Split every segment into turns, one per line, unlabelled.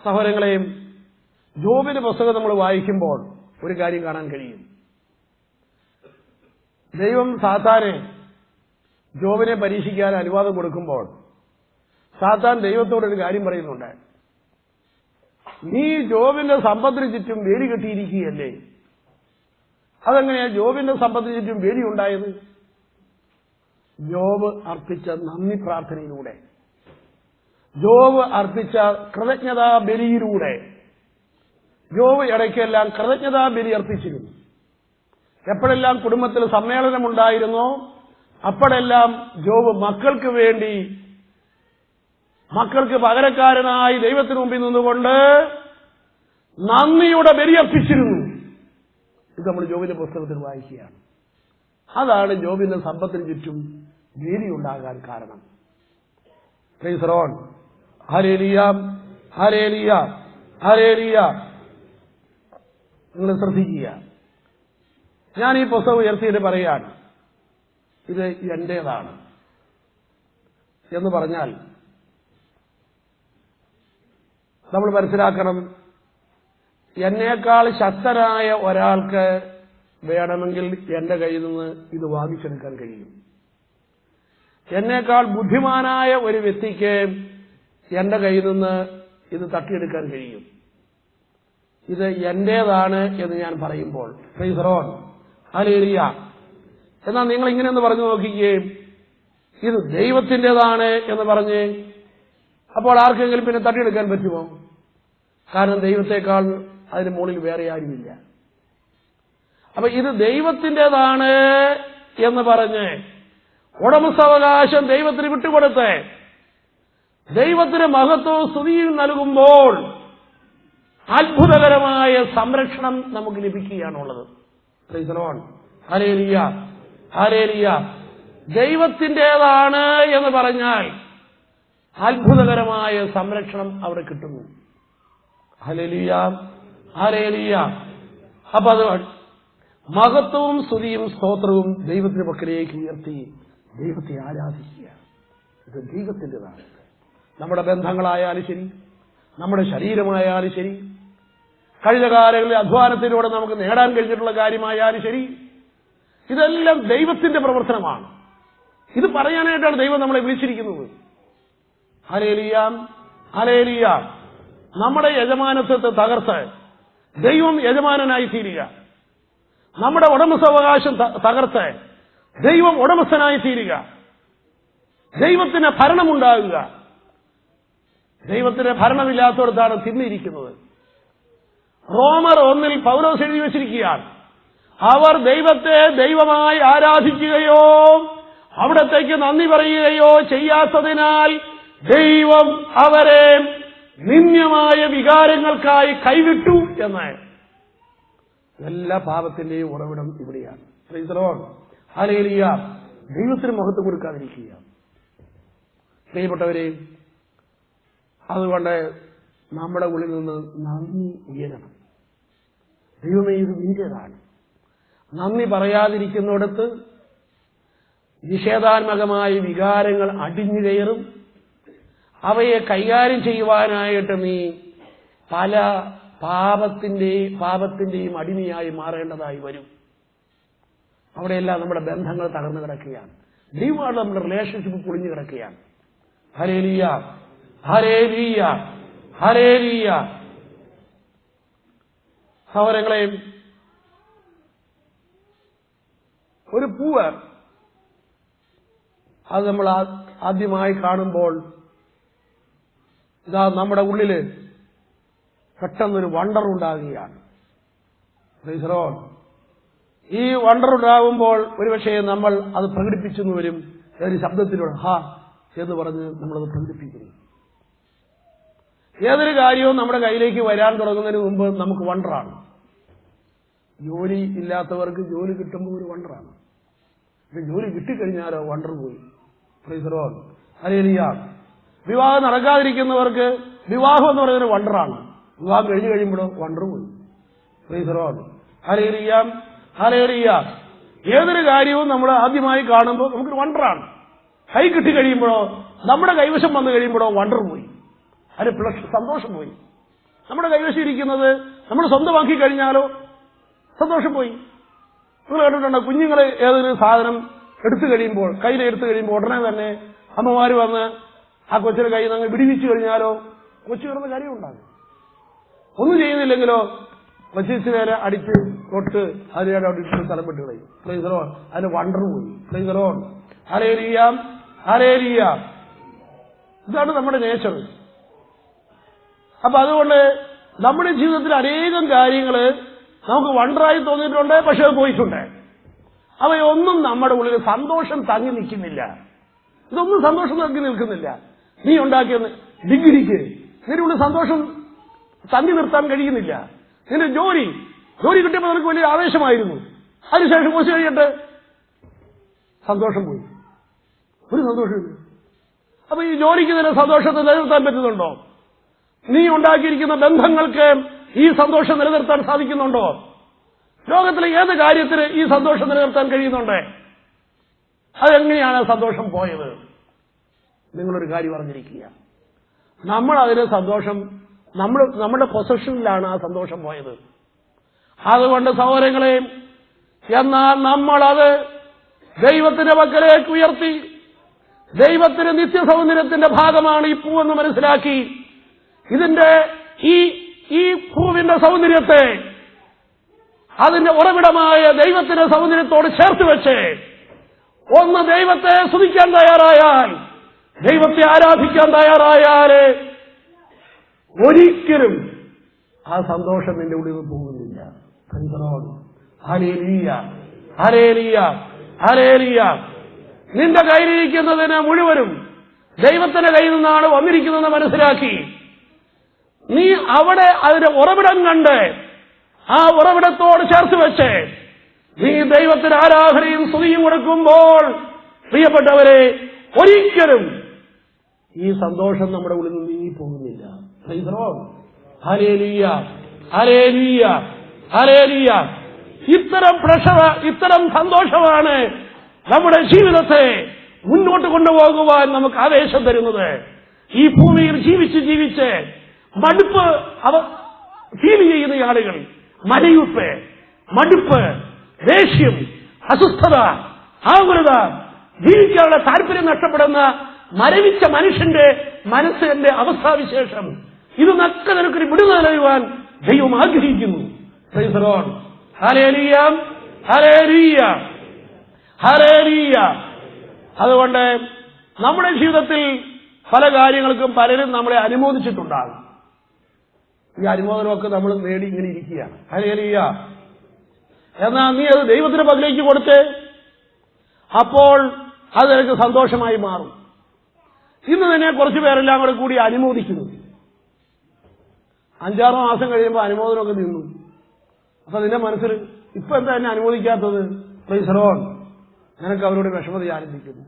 സഹോദരങ്ങളെയും ജോബിന്റെ പുസ്തകം നമ്മൾ വായിക്കുമ്പോൾ ഒരു കാര്യം കാണാൻ കഴിയും. ദൈവം സാത്താനെ ജോബിനെ പരീക്ഷിക്കാൻ അനുവാദം കൊടുക്കുമ്പോൾ സാത്താൻ ദൈവത്തോടൊരു കാര്യം പറയുന്നുണ്ട്. നീ ജോബിന്റെ സമ്പത്തിന് ചുറ്റും വേലി കെട്ടിയിരിക്കുകയല്ലേ? അതെങ്ങനെയാ ജോബിന്റെ സമ്പത്തിന് ചുറ്റും വേലി ഉണ്ടായത്? ജോബ് അർപ്പിച്ച നന്ദി പ്രാർത്ഥനയിലൂടെ, ജോബ് അർപ്പിച്ച കൃതജ്ഞതാ ബലിയിലൂടെ. ജോബ് ഇടയ്ക്കെല്ലാം കൃതജ്ഞതാ ബലി അർപ്പിച്ചിരുന്നു. എപ്പോഴെല്ലാം കുടുംബത്തിൽ സമ്മേളനമുണ്ടായിരുന്നോ അപ്പോഴെല്ലാം ജോബ് മക്കൾക്ക് വേണ്ടി, മക്കൾക്ക് പകരക്കാരനായി ദൈവത്തിന് മുമ്പിൽ നിന്നുകൊണ്ട് നന്ദിയുടെ ബലി അർപ്പിച്ചിരുന്നു. ഇത് നമ്മൾ ജോബിന്റെ പുസ്തകത്തിൽ വായിക്കുകയാണ്. അതാണ് ജോബിന്റെ സമ്പത്തിന് ചുറ്റും വേലി ഉണ്ടാകാൻ കാരണം. Price the lord. Hallelujah, hallelujah, hallelujah. നിങ്ങൾ ശ്രദ്ധിക്കുക. ഞാൻ ഈ പുസ്തകം ഉയർത്തിയിട്ട് പറയാണ്, ഇത് എന്റേതാണ് എന്ന് പറഞ്ഞാൽ നമ്മൾ മനസ്സിലാക്കണം, എന്നേക്കാൾ ശക്തനായ ഒരാൾക്ക് വേണമെങ്കിൽ എന്റെ കയ്യിൽ നിന്ന് ഇത് വാങ്ങിച്ചെടുക്കാൻ കഴിയും. എന്നേക്കാൾ ബുദ്ധിമാനായ ഒരു വ്യക്തിക്ക് എന്റെ കയ്യിൽ നിന്ന് ഇത് തട്ടിയെടുക്കാൻ കഴിയും. ഇത് എന്റേതാണ് എന്ന് ഞാൻ പറയുമ്പോൾ, പ്രൈസ് ദി ലോർഡ്, ഹല്ലേലൂയ. എന്നാൽ നിങ്ങൾ ഇങ്ങനെയൊന്ന് പറഞ്ഞു നോക്കിക്കുകയും ഇത് ദൈവത്തിൻ്റെതാണ് എന്ന് പറഞ്ഞ് അപ്പോൾ ആർക്കെങ്കിലും പിന്നെ തട്ടിയെടുക്കാൻ പറ്റുമോ? കാരണം ദൈവത്തെക്കാൾ അതിന് മുകളിൽ വേറെ ആരുമില്ല. അപ്പൊ ഇത് ദൈവത്തിൻ്റെതാണ് എന്ന് പറഞ്ഞ് ഉടമസ്ഥാവകാശം ദൈവത്തിന് വിട്ടുകൊടുത്ത് ദൈവത്തിന് മഹത്വവും സ്തുതിയും നൽകുമ്പോൾ അത്ഭുതകരമായ സംരക്ഷണം നമുക്ക് ലഭിക്കുകയാണുള്ളത്. Praise the lord, hallelujah, hallelujah. ദൈവത്തിൻ്റെതാണ് എന്ന് പറഞ്ഞാൽ അത്ഭുതകരമായ സംരക്ഷണം അവിടെ കിട്ടുന്നു. Hallelujah, hallelujah. അപ്പൊ അത് മഹത്വവും സ്തുതിയും സ്തോത്രവും ദൈവത്തിന്റെ പക്കലേക്ക് ഉയർത്തി ദൈവത്തെ ആരാധിക്കുക. ഇത് ദൈവത്തിൻ്റെതാണ്. നമ്മുടെ ബന്ധങ്ങളായാലും ശരി, നമ്മുടെ ശരീരമായാലും ശരി, കഴിഞ്ഞ കാലങ്ങളിൽ അധ്വാനത്തിലൂടെ നമുക്ക് നേടാൻ കഴിഞ്ഞിട്ടുള്ള കാര്യമായാലും ശരി, ഇതെല്ലാം ദൈവത്തിന്റെ പ്രവർത്തനമാണ്. ഇത് പറയാനായിട്ടാണ് ദൈവം നമ്മളെ വിളിച്ചിരിക്കുന്നത്. Hallelujah, hallelujah. നമ്മുടെ യജമാനത്വത്തെ തകർത്ത് ദൈവം യജമാനനായി തീരുക. നമ്മുടെ ഉടമസ്ഥാവകാശം തകർത്ത് ദൈവം ഉടമസ്ഥനായി തീരുക. ദൈവത്തിന് ഭരണമുണ്ടാകുക. ദൈവത്തിന് ഭരണമില്ലാത്തടത്താണ് തിന്നിരിക്കുന്നത്. റോമർ 1 പൗലോസ് എഴുതി വച്ചിരിക്കുകയാണ്, അവർ ദൈവത്തെ ദൈവമായി ആരാധിക്കുകയോ അവിടത്തേക്ക് നന്ദി പറയുകയോ ചെയ്യാത്തതിനാൽ ദൈവം അവരെ നിന്ദ്യമായ വികാരങ്ങൾക്കായി കൈവിട്ടു എന്ന്. എല്ലാ പാപത്തിന്റെയും ഉറവിടം ഇവിടെയാണ്. Price the lord, hallelujah. ദൈവത്തിന് മഹത്വം കൊടുക്കാതിരിക്കുക. പ്രിയപ്പെട്ടവരെ, അതുകൊണ്ട് നമ്മുടെ ഉള്ളിൽ നിന്ന് നന്ദി ഉയരണം. ദൈവമേ, ഇത് നിന്റേതാണ്. നന്ദി പറയാതിരിക്കുന്നിടത്ത് നിഷേധാത്മകമായ വികാരങ്ങൾ അടിഞ്ഞു കയറും. അവയെ കൈകാര്യം ചെയ്യുവാനായിട്ട് നീ പല പാപത്തിന്റെയും അടിമയായി മാറേണ്ടതായി വരും. അവിടെയെല്ലാം നമ്മുടെ ബന്ധങ്ങൾ തകർന്നു കിടക്കുകയാണ്. ദൈവമായിട്ട് നമ്മുടെ റിലേഷൻഷിപ്പ് പൊളിഞ്ഞു കിടക്കുകയാണ്. Hallelujah, hallelujah, hallelujah. സഹോദരങ്ങളെ, ഒരു പൂവ് അത് നമ്മൾ ആദ്യമായി കാണുമ്പോൾ ഇതാ നമ്മുടെ ഉള്ളില് പെട്ടെന്നൊരു വണ്ടർ ഉണ്ടാകുകയാണ്. Praise the lord. ഈ വണ്ടർ ഉണ്ടാകുമ്പോൾ ഒരുപക്ഷെ നമ്മൾ അത് പ്രകടിപ്പിച്ചെന്ന് വരും. ഒരു ശബ്ദത്തിലൂടെ ഹാ എന്ന് പറഞ്ഞ് നമ്മളത് പ്രകടിപ്പിക്കുന്നു. ഏതൊരു കാര്യവും നമ്മുടെ കയ്യിലേക്ക് വരാൻ തുടങ്ങുന്നതിന് മുമ്പ് നമുക്ക് വണ്ടറാണ്. ജോലി ഇല്ലാത്തവർക്ക് ജോലി കിട്ടുമ്പോൾ ഒരു വണ്ടറാണ്. ജോലി കിട്ടിക്കഴിഞ്ഞാലോ വണ്ടർ പോയി. Price the lord, hallelujah. വിവാഹം നടക്കാതിരിക്കുന്നവർക്ക് വിവാഹം എന്ന് പറയുന്നത് വണ്ടറാണ്. വിവാഹം കഴിഞ്ഞു കഴിയുമ്പോഴോ വണ്ടർ പോയി. Price the lord, hallelujah, hallelujah. ഏതൊരു കാര്യവും നമ്മൾ ആദ്യമായി കാണുമ്പോൾ നമുക്കൊരു വണ്ടറാണ്. കൈ കിട്ടി കഴിയുമ്പോഴോ നമ്മുടെ കൈവശം വന്നു കഴിയുമ്പോഴോ വണ്ടർ പോയി. അതിന് സന്തോഷം പോയി. നമ്മുടെ കൈവശം ഇരിക്കുന്നത് നമ്മൾ സ്വന്തമാക്കി കഴിഞ്ഞാലോ സന്തോഷം പോയി. നിങ്ങൾ കേട്ടിട്ടുണ്ടോ, കുഞ്ഞുങ്ങൾ ഏതൊരു സാധനം കയ്യിലെടുത്തു കഴിയുമ്പോൾ ഉടനെ തന്നെ അമ്മമാര് വന്ന് ആ കൊച്ചിന്റെ കയ്യിൽ നിന്ന് വിടിവിച്ചു കഴിഞ്ഞാലോ കൊച്ചു കിടന്ന് കാര്യം ഉണ്ടാകും. ഒന്നും ചെയ്യുന്നില്ലെങ്കിലോ കൊച്ചിച്ച് നേരെ അടിച്ച് തൊട്ട് അതിനായിട്ട് അവിടെ ഇട്ട് സ്ഥലം വിട്ട് കളയും. Price the Lord. അതിന് വണ്ടർ പോയി. Price the lord. Hallelujah, hallelujah. ഇതാണ് നമ്മുടെ നേച്ചർ. അപ്പൊ അതുകൊണ്ട് നമ്മുടെ ജീവിതത്തിൽ അനേകം കാര്യങ്ങള് നമുക്ക് വണ്ടറായി തോന്നിയിട്ടുണ്ട്, പക്ഷെ അത് പോയിട്ടുണ്ട്. അവയൊന്നും നമ്മുടെ ഉള്ളിൽ സന്തോഷം തങ്ങി നിൽക്കുന്നില്ല. ഇതൊന്നും സന്തോഷം തങ്ങി നിൽക്കുന്നില്ല. നീ ഉണ്ടാക്കിയ ഡിഗ്രിക്ക് നിന്റെ ഉള്ളിൽ സന്തോഷം തങ്ങി നിർത്താൻ കഴിയുന്നില്ല. നിന്റെ ജോലി കിട്ടിയപ്പോൾ നിനക്ക് വലിയ ആവേശമായിരുന്നു. അതിനുശേഷം കുറച്ച് കഴിയട്ടെ സന്തോഷം പോയി, ഒരു സന്തോഷമില്ല. അപ്പൊ ഈ ജോലിക്ക് നിന്നെ സന്തോഷത്തെ നിലനിർത്താൻ പറ്റുന്നുണ്ടോ? നീ ഉണ്ടാക്കിയിരിക്കുന്ന ബന്ധങ്ങൾക്ക് ഈ സന്തോഷം നിലനിർത്താൻ സാധിക്കുന്നുണ്ടോ? ലോകത്തിലെ ഏത് കാര്യത്തിന് ഈ സന്തോഷം നിലനിർത്താൻ കഴിയുന്നുണ്ട്? അതെങ്ങനെയാണ് സന്തോഷം പോയത്? നിങ്ങളൊരു കാര്യം അറിഞ്ഞിരിക്കുക, നമ്മൾ അതിന് സന്തോഷം നമ്മുടെ പൊസഷനിലാണ് ആ സന്തോഷം പോയത്. അതുകൊണ്ട് സഹോദരങ്ങളെ, എന്നാൽ നമ്മളത് ദൈവത്തിന്റെ പക്കലേക്ക് ഉയർത്തി, ദൈവത്തിന്റെ നിത്യസൗന്ദര്യത്തിന്റെ ഭാഗമാണ് ഈ പൂവെന്ന് മനസ്സിലാക്കി, ഇതിന്റെ ഈ പൂവിന്റെ സൗന്ദര്യത്തെ അതിന്റെ ഉറവിടമായ ദൈവത്തിന്റെ സൗന്ദര്യത്തോട് ചേർത്ത് വെച്ച് ഒന്ന് ദൈവത്തെ സ്തുതിക്കാൻ തയ്യാറായാൽ, ദൈവത്തെ ആരാധിക്കാൻ തയ്യാറായാൽ ഒരിക്കലും ആ സന്തോഷം നിന്റെ ഉള്ളിൽ നിന്ന് പോകുന്നില്ല. Hallelujah, hallelujah, hallelujah. നിന്റെ കയ്യിലിരിക്കുന്നതിന് മുഴുവനും ദൈവത്തിന്റെ കയ്യിൽ നിന്നാണ് വന്നിരിക്കുന്നതെന്ന് മനസ്സിലാക്കി നീ അവിടെ അതിന്റെ ഉറവിടം കണ്ട് ആ ഉറവിടത്തോട് ചേർത്ത് വെച്ച് നീ ദൈവത്തിന് ആരാധനയും സ്തുതിയും കൊടുക്കുമ്പോൾ, പ്രിയപ്പെട്ടവരെ, ഒരിക്കലും ഈ സന്തോഷം നമ്മുടെ ഉള്ളിൽ നിന്ന് നീങ്ങി പോകുന്നില്ല. Hallelujah, hallelujah, hallelujah. ഇത്തരം സന്തോഷമാണ് നമ്മുടെ ജീവിതത്തെ മുന്നോട്ട് കൊണ്ടുപോകുവാൻ നമുക്ക് ആവേശം തരുന്നത്. ഈ ഭൂമിയിൽ ജീവിച്ച് മടുപ്പ് ഫീൽ ചെയ്യുന്ന ആളുകൾ, മടുപ്പ്, ദേഷ്യം, അസ്വസ്ഥത, ആകുലത, ജീവിക്കാനുള്ള താല്പര്യം നഷ്ടപ്പെടുന്ന മരവിച്ച മനുഷ്യന്റെ മനസ്സിന്റെ അവസ്ഥാവിശേഷം, ഇതൊക്കെ നിനക്കൊരു വിടുതൽ നൽകുവാൻ ദൈവം ആഗ്രഹിക്കുന്നു. Price the lord. Hallelujah, hallelujah, hallelujah. അതുകൊണ്ട് നമ്മുടെ ജീവിതത്തിൽ പല കാര്യങ്ങൾക്കും പലരും നമ്മളെ അനുമോദിച്ചിട്ടുണ്ടാകും. ഈ അനുമോദനമൊക്കെ നമ്മൾ നേടി ഇങ്ങനെ ഇരിക്കുകയാണ്. ഹല്ലേലൂയ. എന്നാൽ നീ അത് ദൈവത്തിന്റെ പക്കലേക്ക് കൊടുത്ത് അപ്പോൾ അത് നിനക്ക് സന്തോഷമായി മാറും. ഇന്ന് തന്നെ കുറച്ചു പേരെല്ലാം കൂടി അനുമോദിക്കുന്നു. 5-6 മാസം കഴിയുമ്പോൾ അനുമോദനമൊക്കെ നിന്നു. അപ്പൊ നിന്റെ മനസ്സിൽ ഇപ്പൊ എന്താ എന്നെ അനുമോദിക്കാത്തത്? Price the Lord. നിനക്ക് അവരോട് വിഷമത ആരംഭിക്കുന്നു.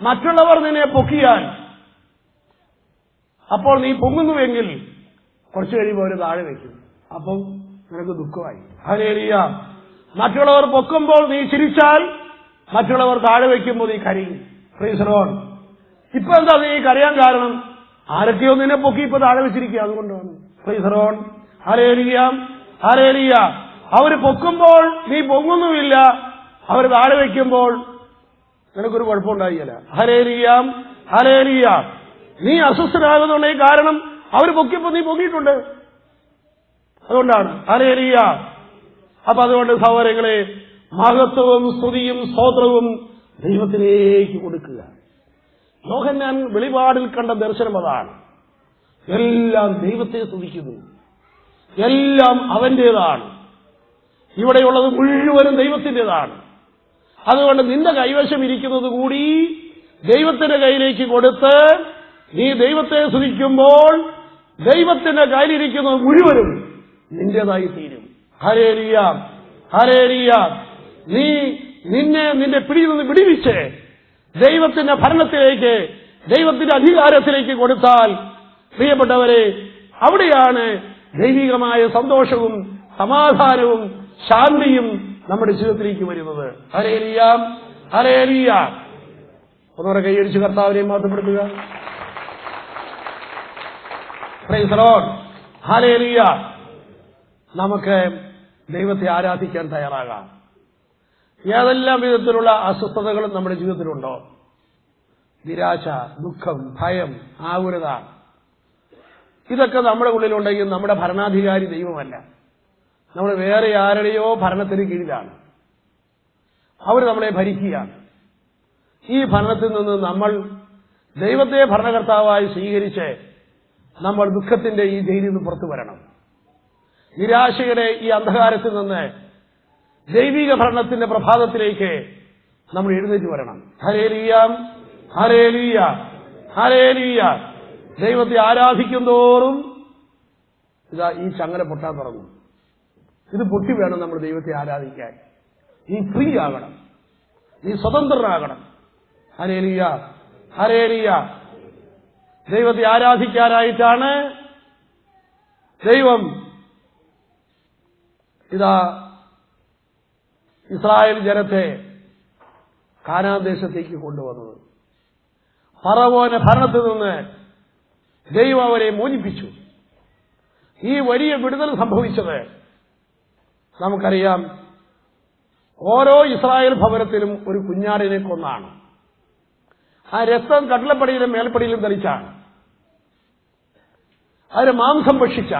മറ്റുള്ളവർ നിന്നെ പൊക്കിയാൽ അപ്പോൾ നീ പൊങ്ങുന്നുവെങ്കിൽ കുറച്ചു കഴിയുമ്പോൾ അവർ താഴെ വയ്ക്കും. അപ്പം നിനക്ക് ദുഃഖമായി. ഹല്ലേലൂയ. മറ്റുള്ളവർ പൊക്കുമ്പോൾ നീ ചിരിച്ചാൽ മറ്റുള്ളവർ താഴെ വയ്ക്കുമ്പോൾ നീ കരയും. Price the Lord. ഇപ്പൊ എന്താ നീ കരയാൻ കാരണം? ആരൊക്കെയോ നിന്നെ പൊക്കി ഇപ്പൊ താഴെ വെച്ചിരിക്കുക, അതുകൊണ്ടാണ്. Price the lord. Hallelujah, hallelujah. അവര് പൊക്കുമ്പോൾ നീ പൊങ്ങുന്നുമില്ല, അവർ താഴെ വയ്ക്കുമ്പോൾ നിനക്കൊരു കുഴപ്പമുണ്ടായില്ല. Hallelujah, hallelujah. നീ അസ്വസ്ഥനാകുന്നുണ്ട്, കാരണം അവർ പൊക്കിയപ്പോ നീ പൊങ്ങിയിട്ടുണ്ട്, അതുകൊണ്ടാണ്. ഹല്ലേലൂയ. അപ്പൊ അതുകൊണ്ട് സഹോദരങ്ങളെ, മഹത്വവും സ്തുതിയും സ്തോത്രവും ദൈവത്തിലേക്ക് കൊടുക്കുക. യോഹന്നാൻ വെളിപാടിൽ കണ്ട ദർശനം അതാണ്. എല്ലാം ദൈവത്തെ സ്തുതിക്കുന്നു, എല്ലാം അവന്റേതാണ്. ഇവിടെയുള്ളത് മുഴുവനും ദൈവത്തിൻ്റെതാണ്. അതുകൊണ്ട് നിന്റെ കൈവശം ഇരിക്കുന്നത് കൂടി ദൈവത്തിന്റെ കയ്യിലേക്ക് കൊടുത്ത് നീ ദൈവത്തെ സ്തുതിക്കുമ്പോൾ ദൈവത്തിന്റെ കയ്യിലിരിക്കുന്നത് മുഴുവനും നിന്റേതായി തീരും. Hallelujah, hallelujah. നീ നിന്റെ പിടിയിൽ നിന്ന് വിടുവിച്ച് ദൈവത്തിന്റെ ഭരണത്തിലേക്ക്, ദൈവത്തിന്റെ അധികാരത്തിലേക്ക് കൊടുത്താൽ, പ്രിയപ്പെട്ടവരെ, അവിടെയാണ് ദൈവികമായ സന്തോഷവും സമാധാനവും ശാന്തിയും നമ്മുടെ ജീവിതത്തിലേക്ക് വരുന്നത്. Hallelujah, hallelujah. ഒന്നുകൂടെ കൈയടിച്ച് കർത്താവിനെ മഹത്വപ്പെടുത്തുക. Praise the lord. ഹല്ലേലൂയ. നമുക്ക് ദൈവത്തെ ആരാധിക്കാൻ തയ്യാറാകാം. ഏതെല്ലാം വിധത്തിലുള്ള അസ്വസ്ഥതകളും നമ്മുടെ ജീവിതത്തിലുണ്ടോ, നിരാശ, ദുഃഖം, ഭയം, ആകുലത, ഇതൊക്കെ നമ്മുടെ ഉള്ളിലുണ്ടെങ്കിൽ നമ്മുടെ ഭരണാധികാരി ദൈവമല്ല, നമ്മൾ വേറെ ആരുടെയോ ഭരണത്തിന് കീഴിലാണ്. അവർ നമ്മളെ ഭരിക്കുകയാണ്. ഈ ഭരണത്തിൽ നിന്ന് നമ്മൾ ദൈവത്തെ ഭരണകർത്താവായി സ്വീകരിച്ച് നമ്മൾ ദുഃഖത്തിന്റെ ഈ ജയിലിൽ നിന്ന് പുറത്തു വരണം. നിരാശയുടെ ഈ അന്ധകാരത്തിൽ നിന്ന് ദൈവിക ഭരണത്തിന്റെ പ്രഭാതത്തിലേക്ക് നമ്മൾ എഴുന്നേറ്റ് വരണം. Hallelujah, hallelujah, hallelujah. ദൈവത്തെ ആരാധിക്കും തോറും ഇതാ ഈ ചങ്ങല പൊട്ടാൻ തുടങ്ങും. ഇത് പൊട്ടി വേണം നമ്മൾ ദൈവത്തെ ആരാധിക്കാൻ. നീ ഫ്രീ ആകണം, നീ സ്വതന്ത്രനാകണം. Hallelujah, hallelujah. ദൈവത്തെ ആരാധിക്കാനായിട്ടാണ് ദൈവം ഇതാ ഇസ്രായേൽ ജനത്തെ കാനാൻ ദേശത്തേക്ക് കൊണ്ടുവന്നത്. ഫറവോന്റെ ഭരണത്തിൽ നിന്ന് ദൈവം അവരെ മോചിപ്പിച്ചു. ഈ വലിയ വിടുതൽ സംഭവിച്ചത് നമുക്കറിയാം. ഓരോ ഇസ്രായേൽ ഭവനത്തിലും ഒരു കുഞ്ഞാടിനെ കൊന്നാണ്. ആ രക്തം കട്ടിലപ്പടിയിലും മേൽപ്പടിയിലും തെളിച്ചാണ്. അതിന് മാംസം ഭക്ഷിച്ച.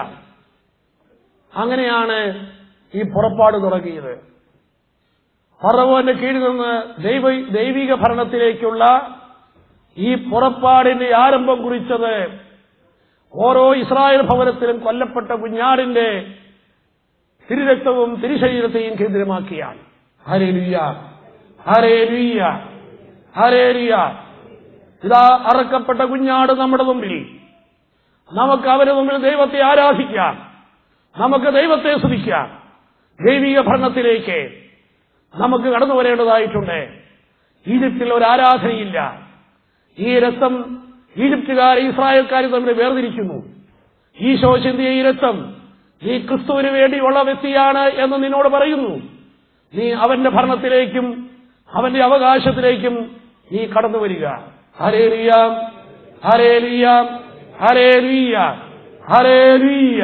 അങ്ങനെയാണ് ഈ പുറപ്പാട് തുടങ്ങിയത്. ഫറവോന്റെ കീഴിൽ നിന്ന് ദൈവിക ഭരണത്തിലേക്കുള്ള ഈ പുറപ്പാടിന്റെ ആരംഭം കുറിച്ചത് ഓരോ ഇസ്രായേൽ ഭവനത്തിലും കൊല്ലപ്പെട്ട കുഞ്ഞാടിന്റെ തിരുരക്തവും തിരുശരീരത്തെയും കേന്ദ്രമാക്കിയാണ്. Hallelujah, hallelujah, hallelujah. ഇതാ അറക്കപ്പെട്ട കുഞ്ഞാട് നമ്മുടെ മുമ്പിൽ. നമുക്ക് അവരുടെ മുമ്പിൽ ദൈവത്തെ ആരാധിക്കാം, നമുക്ക് ദൈവത്തെ സ്തുതിക്കാം. ദൈവിക ഭരണത്തിലേക്ക് നമുക്ക് കടന്നു വരേണ്ടതായിട്ടുണ്ട്. ഈജിപ്തിൽ ഒരു ആരാധനയില്ല. ഈ രക്തം ഈജിപ്തുകാരെ ഇസ്രായേൽക്കാരെ തമ്മിൽ വേർതിരിക്കുന്നു. ഈശോ ചിന്തിയ ഈ രക്തം നീ ക്രിസ്തുവിന് വേണ്ടിയുള്ള വ്യക്തിയാണ് എന്ന് നിന്നോട് പറയുന്നു. നീ അവന്റെ ഭരണത്തിലേക്കും അവന്റെ അവകാശത്തിലേക്കും നീ കടന്നു വരിക. Hallelujah, hallelujah, hallelujah, hallelujah.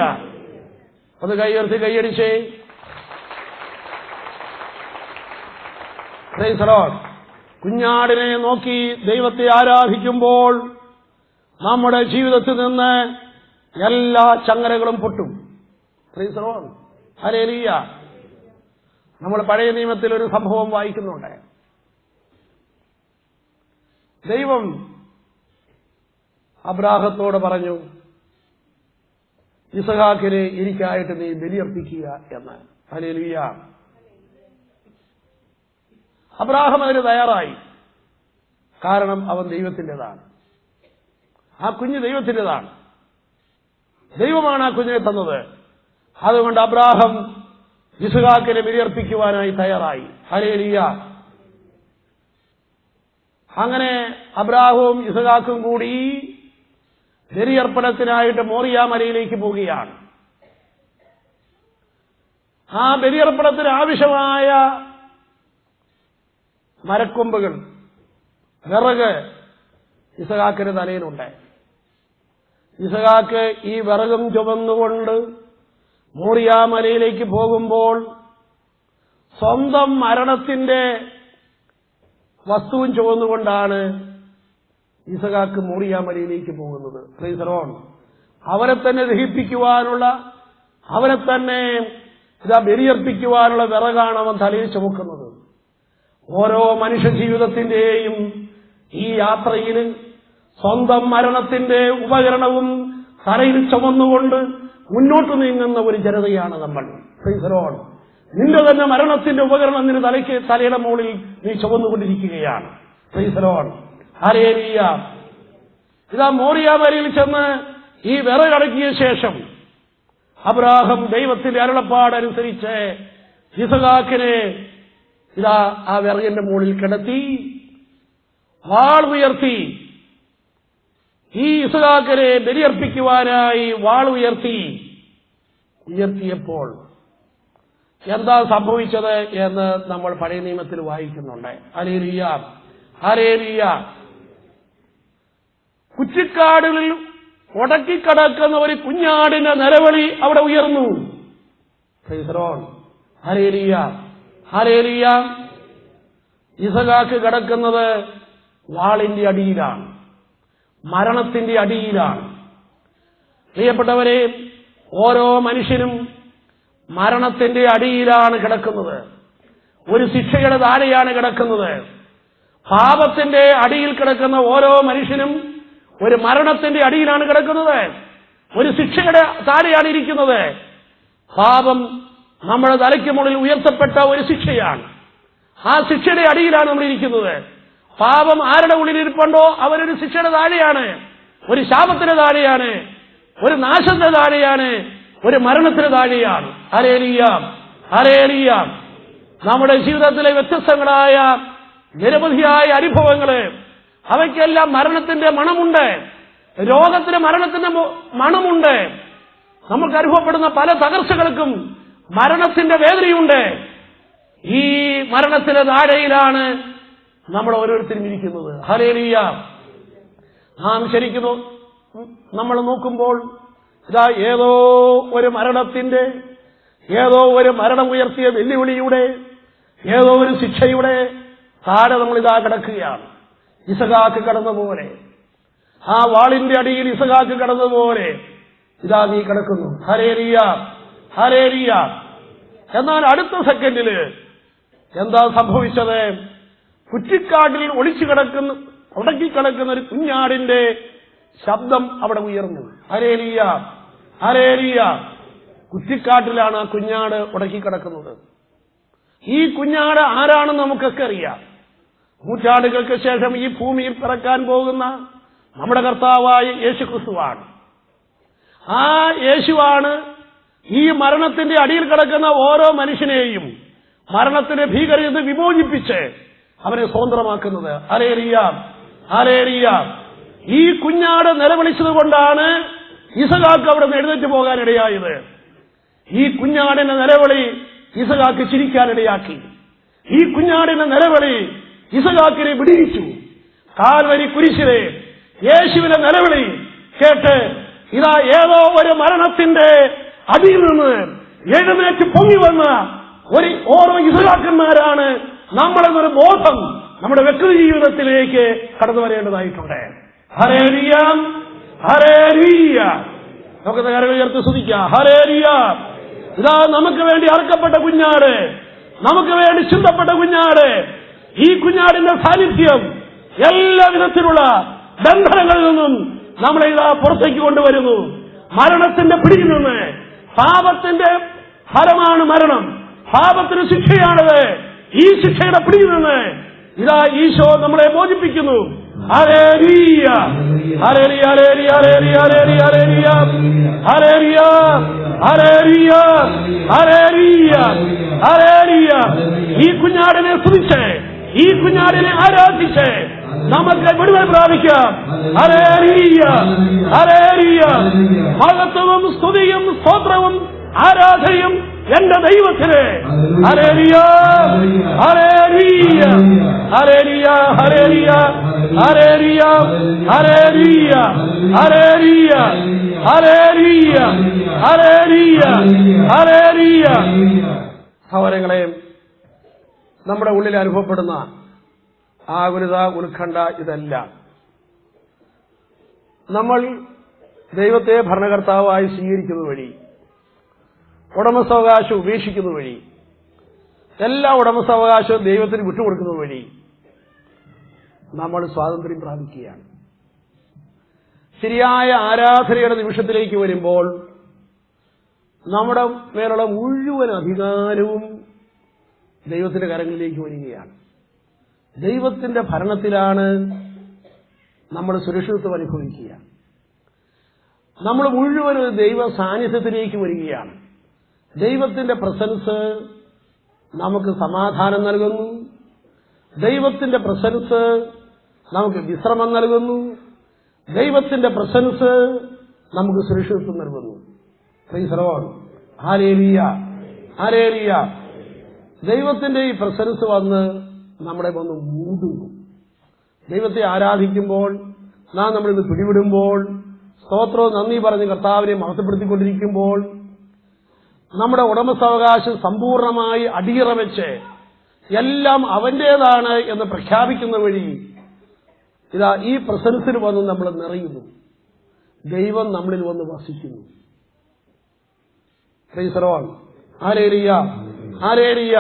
അത് കൈയുയർത്തി കൈയടിച്ചേ. Praise the lord. കുഞ്ഞാടിനെ നോക്കി ദൈവത്തെ ആരാധിക്കുമ്പോൾ നമ്മുടെ ജീവിതത്തിൽ നിന്ന് എല്ലാ ചങ്ങലകളും പൊട്ടും. Price the lord, hallelujah. നമ്മൾ പഴയ നിയമത്തിൽ ഒരു സംഭവം വായിക്കുന്നുണ്ട്. ദൈവം അബ്രാഹത്തോട് പറഞ്ഞു, ഇസഹാക്കിനെ എനിക്കായിട്ട് നീ ബലിയർപ്പിക്കുക എന്ന്. ഹല്ലേലൂയ. അബ്രാഹാം അതിന് തയ്യാറായി. കാരണം അവൻ ദൈവത്തിൻ്റെതാണ്. ആ കുഞ്ഞ് ദൈവത്തിൻ്റെതാണ്. ദൈവമാണ് ആ കുഞ്ഞിനെ തന്നത്. അതുകൊണ്ട് അബ്രാഹാം ഇസ്ഹാക്കിനെ ബലിയർപ്പിക്കുവാനായി തയ്യാറായി. ഹല്ലേലൂയ. അങ്ങനെ അബ്രാഹവും ഇസ്ഹാക്കും കൂടി ബലിയർപ്പണത്തിനായിട്ട് മോറിയ മലയിലേക്ക് പോവുകയാണ്. ആ ബലിയർപ്പണത്തിന് ആവശ്യമായ മരക്കൊമ്പുകൾ, വിറക് ഇസ്ഹാക്കിന്റെ തലയിലുണ്ട്. ഇസ്ഹാക്ക് ഈ വിറകും ചുമന്നുകൊണ്ട് മോറിയ മലയിലേക്ക് പോകുമ്പോൾ സ്വന്തം മരണത്തിന്റെ വസ്തുവും ചുമന്നുകൊണ്ടാണ് ഇസ്ഹാക്ക് മോറിയ മലയിലേക്ക് പോകുന്നത്. Price the Lord. അവരെ തന്നെ ദഹിപ്പിക്കുവാനുള്ള, അവരെ തന്നെ ബലിയർപ്പിക്കുവാനുള്ള വിറകാണ് അവൻ തലയിൽ ചുമക്കുന്നത്. ഓരോ മനുഷ്യ ജീവിതത്തിന്റെയും ഈ യാത്രയിൽ സ്വന്തം മരണത്തിന്റെ ഉപകരണവും തലയിൽ ചുമന്നുകൊണ്ട് മുന്നോട്ട് നീങ്ങുന്ന ഒരു ജനതയാണ് നമ്മൾ. Praise the lord. നിന്റെ തന്നെ മരണത്തിന്റെ ഉപകരണം നിന്റെ തലയുടെ മുകളിൽ നീ ചുമന്നുകൊണ്ടിരിക്കുകയാണ്. Praise the lord, hallelujah. ഇതാ മോറിയ മലയിൽ ചെന്ന് ഈ വിറകടക്കിയ ശേഷം അബ്രാഹാം ദൈവത്തിന്റെ അരുളപ്പാടനുസരിച്ച് ഇസ്ഹാക്കിനെ ഇതാ ആ വിറകിന്റെ മുകളിൽ കിടത്തി വാൾ ഉയർത്തി. ഈ ഇസ്ഹാക്കിനെ ബലിയർപ്പിക്കുവാനായി വാൾ ഉയർത്തിയപ്പോൾ എന്താ സംഭവിച്ചത് എന്ന് നമ്മൾ പഴയ നിയമത്തിൽ വായിക്കുന്നുണ്ട്. Hallelujah, hallelujah. കുറ്റിക്കാടുകളിൽ ഉടക്കിക്കടക്കുന്ന ഒരു കുഞ്ഞാടിന്റെ നിലവിളി അവിടെ ഉയർന്നു. Hallelujah, hallelujah. ഇസഹാക്ക് കിടക്കുന്നത് വാളിന്റെ അടിയിലാണ്, മരണത്തിന്റെ അടിയിലാണ്. പ്രിയപ്പെട്ടവരെ, ഓരോ മനുഷ്യനും മരണത്തിന്റെ അടിയിലാണ് കിടക്കുന്നത്. ഒരു ശിക്ഷയുടെ താഴെയാണ് കിടക്കുന്നത്. പാപത്തിന്റെ അടിയിൽ കിടക്കുന്ന ഓരോ മനുഷ്യനും ഒരു മരണത്തിന്റെ അടിയിലാണ് കിടക്കുന്നത്. ഒരു ശിക്ഷയുടെ താഴെയാണ് ഇരിക്കുന്നത്. പാപം നമ്മുടെ തലയ്ക്ക് മുകളിൽ ഉയർത്തപ്പെട്ട ഒരു ശിക്ഷയാണ്. ആ ശിക്ഷയുടെ അടിയിലാണ് നമ്മൾ ഇരിക്കുന്നത്. പാപം ആരുടെ ഉള്ളിലിരിപ്പുണ്ടോ അവരൊരു ശിക്ഷയുടെ താഴെയാണ്, ഒരു ശാപത്തിന് താഴെയാണ്, ഒരു നാശത്തിന് താഴെയാണ്, ഒരു മരണത്തിന് താഴെയാണ്. Hallelujah, hallelujah. നമ്മുടെ ജീവിതത്തിലെ വ്യത്യസ്തങ്ങളായ നിരവധിയായ അനുഭവങ്ങള്, അവയ്ക്കെല്ലാം മരണത്തിന്റെ മണമുണ്ട്, രോഗത്തിന് മരണത്തിന്റെ മണമുണ്ട്. നമുക്ക് അനുഭവപ്പെടുന്ന പല തകർച്ചകൾക്കും മരണത്തിന്റെ വേദനയുണ്ട്. ഈ മരണത്തിന്റെ താഴെയിലാണ് നമ്മൾ ഓരോരുത്തരും ഇരിക്കുന്നത്. ഹല്ലേലൂയ. നാം ശരിക്കും നമ്മൾ നോക്കുമ്പോൾ ഇതാ ഏതോ ഒരു മരണം ഉയർത്തിയ വെല്ലുവിളിയുടെ, ഏതോ ഒരു ശിക്ഷയുടെ താഴെ നമ്മളിതാ കിടക്കുകയാണ്. ഇസഹാക്ക് കടന്നപോലെ, ആ വാളിന്റെ അടിയിൽ ഇസഹാക്ക് കടന്നപോലെ ഇതാ നീ കിടക്കുന്നു. Hallelujah, hallelujah. എന്നാൽ അടുത്ത സെക്കൻഡില് എന്താ സംഭവിച്ചത്? കുറ്റിക്കാട്ടിൽ ഉടക്കിക്കിടക്കുന്ന ഒരു കുഞ്ഞാടിന്റെ ശബ്ദം അവിടെ ഉയർന്നു. Hallelujah, hallelujah. കുറ്റിക്കാട്ടിലാണ് ആ കുഞ്ഞാട് ഉടക്കിക്കിടക്കുന്നത്. ഈ കുഞ്ഞാട് ആരാണെന്ന് നമുക്കൊക്കെ അറിയാം. നൂറ്റാണ്ടുകൾക്ക് ശേഷം ഈ ഭൂമിയിൽ പിറക്കാൻ പോകുന്ന നമ്മുടെ കർത്താവായ യേശുക്രിസ്തുവാണ്. ആ യേശുവാണ് ഈ മരണത്തിന്റെ അടിയിൽ കിടക്കുന്ന ഓരോ മനുഷ്യനെയും മരണത്തിന്റെ ഭീകരതയിൽ നിന്ന് വിമോചിപ്പിച്ച് അവനെ സ്വതന്ത്രമാക്കുന്നത്. Hallelujah, hallelujah. ഈ കുഞ്ഞാട് നിലവിളിച്ചതുകൊണ്ടാണ് ഇസഹാക്ക് അവിടെ നിന്ന് എഴുന്നേറ്റ് പോകാനിടയായത്. ഈ കുഞ്ഞാടിന്റെ നിലവിളി ഇസഹാക്ക് ചിരിക്കാനിടയാക്കി. ഈ കുഞ്ഞാടിന്റെ നിലവിളി ഇസഹാക്കിനെ വിടിയിച്ചു. കാൽവരി കുരിശിലെ യേശുവിന്റെ നിലവിളി കേട്ട് ഇതാ ഏതോ ഒരു മരണത്തിന്റെ അടിയിൽ നിന്ന് എഴുന്നേറ്റ് പൊങ്ങി വന്ന ഓരോ ഇസഹാക്കന്മാരാണ് നമ്മളെന്നൊരു ബോധം നമ്മുടെ വ്യക്തി ജീവിതത്തിലേക്ക് കടന്നു വരേണ്ടതായിട്ടുണ്ട്. Hallelujah, hallelujah. നമുക്ക് കരങ്ങൾ ഉയർത്തി സ്തുതിക്കാം. ഹല്ലേലൂയ. ഇതാ നമുക്ക് വേണ്ടി അറുക്കപ്പെട്ട കുഞ്ഞാട്, നമുക്ക് വേണ്ടി ചിന്തപ്പെട്ട കുഞ്ഞാട്. ഈ കുഞ്ഞാടിന്റെ സാന്നിധ്യം എല്ലാ വിധത്തിലുള്ള ബന്ധനങ്ങളിൽ നിന്നും നമ്മളെ ഇതാ പുറത്തേക്ക് കൊണ്ടുവരുന്നു. മരണത്തിന്റെ പിടിയിൽ നിന്ന്. പാപത്തിന്റെ ഫലമാണ് മരണം, പാപത്തിന് ശിക്ഷയാണത്. ഈ ശിക്ഷയുടെ പിടിയിൽ നിന്ന് ഇതാ ഈശോ നമ്മളെ മോചിപ്പിക്കുന്നു. Hallelujah, hallelujah, hallelujah, hallelujah, hallelujah, hallelujah, hallelujah, hallelujah. ഈ കുഞ്ഞാടിനെ സ്തുതിച്ച്, ഈ കുഞ്ഞാടിനെ ആരാധിച്ച് നമുക്ക് വിടുതൽ പ്രാപിക്കാം. Hallelujah, hallelujah. മഹത്വവും സ്തുതിയും സ്തോത്രവും ആരാധനയും എന്റെ ദൈവത്തിന്. Hallelujah, hallelujah, hallelujah, hallelujah, hallelujah, hallelujah, hallelujah, hallelujah, hallelujah, hallelujah. സഹോദരങ്ങളെ, നമ്മുടെ ഉള്ളിൽ അനുഭവപ്പെടുന്ന ആകുലത, ഉത്കണ്ഠ, ഇതെല്ലാം നമ്മൾ ദൈവത്തെ ഭരണകർത്താവായി സ്വീകരിക്കുന്ന വഴി, ഉടമസ്ഥാവകാശം ഉപേക്ഷിക്കുന്ന വഴി, എല്ലാ ഉടമസ്ഥാവകാശവും ദൈവത്തിന് വിട്ടുകൊടുക്കുന്ന വഴി നമ്മൾ സ്വാതന്ത്ര്യം പ്രാപിക്കുകയാണ്. ശരിയായ ആരാധനയുടെ നിമിഷത്തിലേക്ക് വരുമ്പോൾ നമ്മുടെ മേലുള്ള മുഴുവൻ അധികാരവും ദൈവത്തിന്റെ കരങ്ങളിലേക്ക് വരികയാണ്. ദൈവത്തിന്റെ ഭരണത്തിലാണ് നമ്മൾ സുരക്ഷിതത്വം അനുഭവിക്കുക. നമ്മൾ മുഴുവൻ ഒരു ദൈവ സാന്നിധ്യത്തിലേക്ക് വരികയാണ്. ദൈവത്തിന്റെ പ്രസൻസ് നമുക്ക് സമാധാനം നൽകുന്നു. ദൈവത്തിന്റെ പ്രസൻസ് നമുക്ക് വിശ്രമം നൽകുന്നു. ദൈവത്തിന്റെ പ്രസൻസ് നമുക്ക് സുരക്ഷിതത്വം നൽകുന്നു. Price the lord. Hallelujah, hallelujah. ദൈവത്തിന്റെ ഈ പ്രസൻസ് വന്ന് നമ്മളെ വന്ന് മൂടുന്നു. ദൈവത്തെ ആരാധിക്കുമ്പോൾ, നാം നമ്മളിന്ന് പിടിവിടുമ്പോൾ സ്തോത്രവും നന്ദി പറഞ്ഞ് കർത്താവിനെ മഹത്വപ്പെടുത്തിക്കൊണ്ടിരിക്കുമ്പോൾ നമ്മുടെ ഉടമസ്ഥാവകാശം സമ്പൂർണമായി അടിയറ വെച്ച് എല്ലാം അവന്റേതാണ് എന്ന് പ്രഖ്യാപിക്കുന്ന വഴി ഇതാ ഈ പ്രസൻസിൽ വന്ന് നമ്മൾ നിറയുന്നു. ദൈവം നമ്മളിൽ വന്ന് വസിക്കുന്നു. Price the lord. Hallelujah, hallelujah,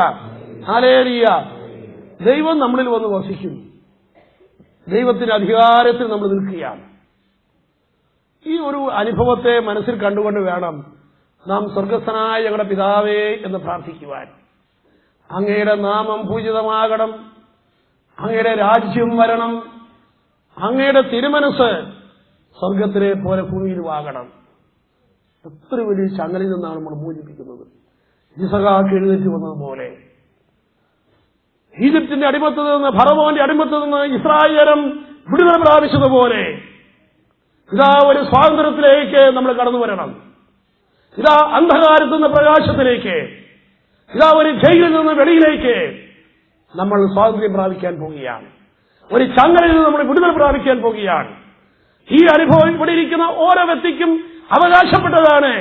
hallelujah. ദൈവം നമ്മളിൽ വന്ന് വസിക്കുന്നു. ദൈവത്തിന്റെ അധികാരത്തിൽ നമ്മൾ നിൽക്കുകയാണ്. ഈ ഒരു അനുഭവത്തെ മനസ്സിൽ കണ്ടുകൊണ്ട് വേണം നാം സ്വർഗസ്ഥനായ ഞങ്ങളുടെ പിതാവേ എന്ന് പ്രാർത്ഥിക്കുവാൻ. അങ്ങയുടെ നാമം പൂജിതമാകണം, അങ്ങയുടെ രാജ്യം വരണം, അങ്ങയുടെ തിരുമനസ് സ്വർഗത്തിലെ പോലെ ഭൂമിയിലുമാകണം. എത്ര വലിയ ചങ്ങലിൽ നിന്നാണ് നമ്മൾ മോചിപ്പിക്കുന്നത്. ഇസഹാക്ക് എഴുന്നേറ്റ് വന്നതുപോലെ ഈജിപ്തിന്റെ അടിമത്തത്തിൽ നിന്ന്, ഫറവോന്റെ അടിമത്തത്തിൽ നിന്ന് ഇസ്രായേലും വിടുതൽ പ്രാപിച്ചതുപോലെ ഇതാ ഒരു സ്വാതന്ത്ര്യത്തിലേക്ക് നമ്മൾ കടന്നു വരണം. ഇതാ അന്ധകാരത്തിൽ നിന്ന് പ്രകാശത്തിലേക്ക്, ഇതാ ഒരു ജയിലിൽ നിന്ന് വെളിയിലേക്ക് നമ്മൾ സ്വാതന്ത്ര്യം പ്രാപിക്കാൻ പോവുകയാണ്. ഒരു ചങ്ങലയിൽ നിന്ന് നമ്മൾ വിടുതൽ പ്രാപിക്കാൻ പോവുകയാണ്. ഈ അനുഭവം ഇവിടെ ഇരിക്കുന്ന ഓരോ വ്യക്തിക്കും അവകാശപ്പെട്ടതാണ്.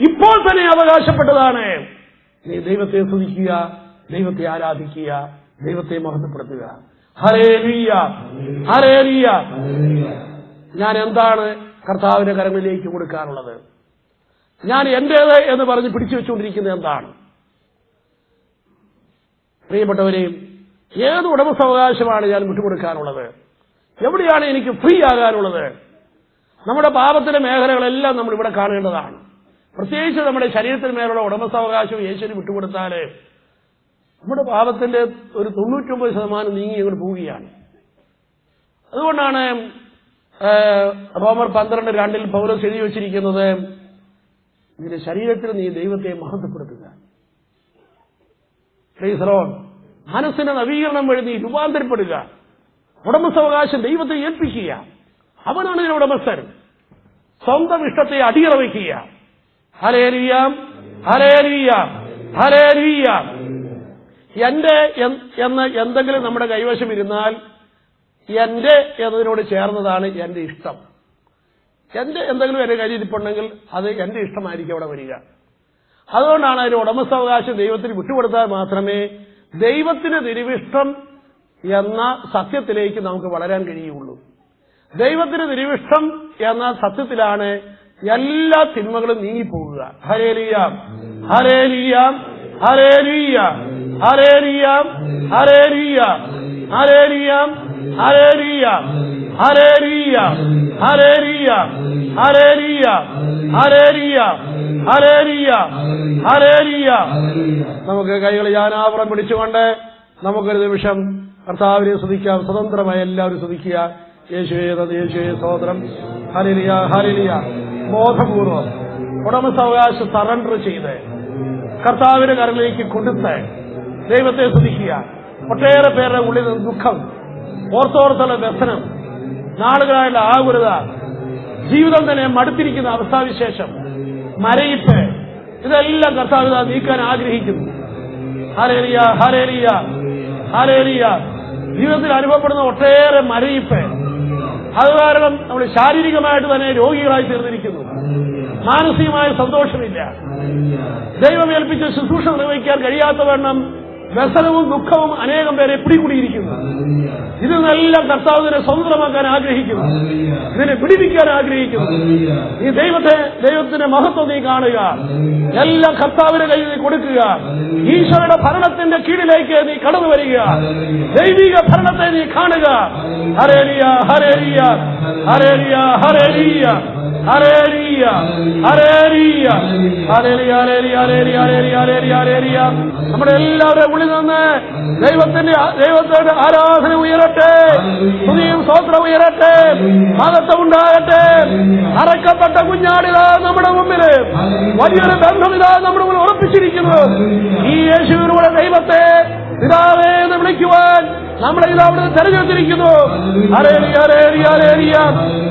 ഇപ്പോൾ തന്നെ അവകാശപ്പെട്ടതാണ്. നീ ദൈവത്തെ സ്തുതിക്കുക, ദൈവത്തെ ആരാധിക്കുക, ദൈവത്തെ മഹത്വപ്പെടുത്തുക. Hallelujah, hallelujah. ഞാൻ എന്താണ് കർത്താവിന്റെ കരങ്ങളിലേക്ക് കൊടുക്കാനുള്ളത്? ഞാൻ എന്റേത് എന്ന് പറഞ്ഞ് പിടിച്ചു വെച്ചുകൊണ്ടിരിക്കുന്നത് എന്താണ്? പ്രിയപ്പെട്ടവരെയും, ഏത് ഉടമസ്ഥാവകാശമാണ് ഞാൻ വിട്ടുകൊടുക്കാനുള്ളത്? എവിടെയാണ് എനിക്ക് ഫ്രീ ആകാനുള്ളത്? നമ്മുടെ പാപത്തിന്റെ മേഖലകളെല്ലാം നമ്മൾ ഇവിടെ കാണേണ്ടതാണ്. പ്രത്യേകിച്ച് നമ്മുടെ ശരീരത്തിന് മേലുള്ള ഉടമസ്ഥാവകാശം യേശുവിന് വിട്ടുകൊടുത്താല് നമ്മുടെ പാപത്തിന്റെ ഒരു 99% നീങ്ങി അങ്ങോട്ട് പോവുകയാണ്. അതുകൊണ്ടാണ് റോമർ 12:2 പൗലോസ് എഴുതി വച്ചിരിക്കുന്നത്, നിന്റെ ശരീരത്തിൽ നീ ദൈവത്തെ മഹത്വപ്പെടുത്തുക. Praise the Lord. മനസ്സിന്റെ നവീകരണം വഴി നീ രൂപാന്തരപ്പെടുക. ഉടമസ്ഥാവകാശം ദൈവത്തെ ഏൽപ്പിക്കുക. അവനാണ് ഇതിന്റെ ഉടമസ്ഥൻ. സ്വന്തം ഇഷ്ടത്തെ അടിയറ വയ്ക്കുക. Hallelujah, hallelujah, hallelujah. എന്റെ എന്ന് എന്തെങ്കിലും നമ്മുടെ കൈവശം ഇരുന്നാൽ എന്റെ എന്നതിനോട് ചേർന്നതാണ് എന്റെ ഇഷ്ടം. എന്റെ എന്തെങ്കിലും എന്റെ കയ്യിലിരിപ്പുണ്ടെങ്കിൽ അത് എന്റെ ഇഷ്ടമായിരിക്കും അവിടെ വരിക. അതുകൊണ്ടാണ് അതിന്റെ ഉടമസ്ഥാവകാശം ദൈവത്തിന് വിട്ടുകൊടുത്താൽ മാത്രമേ ദൈവത്തിന് തിരുവിഷ്ടം എന്ന സത്യത്തിലേക്ക് നമുക്ക് വളരാൻ കഴിയുള്ളൂ. ദൈവത്തിന് തിരുവിഷ്ടം എന്ന സത്യത്തിലാണ് എല്ലാ തിന്മകളും നീങ്ങിപ്പോകുക. Hallelujah, hallelujah, hallelujah, hallelujah, hallelujah, hallelujah, hallelujah, hallelujah, hallelujah, hallelujah, hallelujah, hallelujah, hallelujah. നമുക്ക് കൈകൾ യാനാവറം പിടിച്ചുകൊണ്ട് നമുക്കൊരു നിമിഷം കർത്താവിനെ സ്തുതിക്കാം. സ്വതന്ത്രമായി എല്ലാവരും സ്തുതിക്കുക. യേശുവേ നന്ദി, യേശുവേ സ്തോത്രം. Hallelujah, hallelujah. ബോധപൂർവം ഉടമസ്ഥാവകാശം സറണ്ടർ ചെയ്ത് കർത്താവിന്റെ കരങ്ങളിലേക്ക് കൊടുത്ത് ദൈവത്തെ സ്തുതിക്കുക. ഒട്ടേറെ പേരുടെ ഉള്ളിൽ നിന്ന് ദുഃഖം, ഓർത്തോർത്തുള്ള വ്യസനം, നാളുകളായുള്ള ആകുലത, ജീവിതം തന്നെ മടുത്തിരിക്കുന്ന അവസ്ഥാവിശേഷം, മരയിപ്പ്, ഇതെല്ലാം കർത്താവ് നീക്കാൻ ആഗ്രഹിക്കുന്നു. Hallelujah, hallelujah, hallelujah. ജീവിതത്തിൽ അനുഭവപ്പെടുന്ന ഒട്ടേറെ മരയിപ്പ്, അത് കാരണം നമ്മൾ ശാരീരികമായിട്ട് തന്നെ രോഗികളായി തീർന്നിരിക്കുന്നു. മാനസികമായ സന്തോഷമില്ല. ദൈവം ഏൽപ്പിച്ച ശുശ്രൂഷ നിർവഹിക്കാൻ കഴിയാത്തവണ്ണം വ്യസനവും ദുഃഖവും അനേകം പേരെ പിടികൂടിയിരിക്കുന്നു. ഇതിൽ നിന്നെല്ലാം കർത്താവിനെ സ്വതന്ത്രമാക്കാൻ ആഗ്രഹിക്കുന്നു. ഇതിനെ പിടിപ്പിക്കാൻ ആഗ്രഹിക്കുന്നു. ഈ ദൈവത്തിന്റെ മഹത്വം നീ കാണുക. എല്ലാം കർത്താവിന്റെ കയ്യിൽ നീ കൊടുക്കുക. ഈശോയുടെ ഭരണത്തിന്റെ കീഴിലേക്ക് നീ കടന്നു വരിക. ദൈവിക ഭരണത്തെ നീ കാണുക. Hallelujah, hallelujah, hallelujah, hallelujah, hallelujah, hallelujah, hallelujah, hallelujah, hallelujah, hallelujah. നമ്മുടെ എല്ലാവരുടെയും ഉള്ളിൽ നിന്ന് ദൈവത്തിന്റെ ആരാധന ഉയരട്ടെ, സ്തുതിയും സ്തോത്രം ഉയരട്ടെ, മഹത്വം ഉണ്ടാകട്ടെ. അറക്കപ്പെട്ട കുഞ്ഞാടിതാ നമ്മുടെ മുമ്പിൽ, വലിയൊരു ബന്ധം ഇതാ നമ്മുടെ മുമ്പിൽ ഉറപ്പിച്ചിരിക്കുന്നു. ഈ യേശുവിലൂടെ ദൈവത്തെ പിതാവേ എന്ന് വിളിക്കുവാൻ നമ്മളെ ഇത് അവിടുന്ന് തെരഞ്ഞെടുത്തിരിക്കുന്നു. Hallelujah, hallelujah, hallelujah.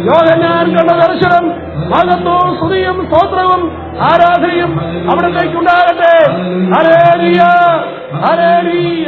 യോഹന്നാൻ കണ്ട ദർശനം മഹത്വവും സ്തുതിയും സ്തോത്രവും ആരാധനയും അവിടത്തേക്കുണ്ടാകട്ടെ. Hallelujah, hallelujah.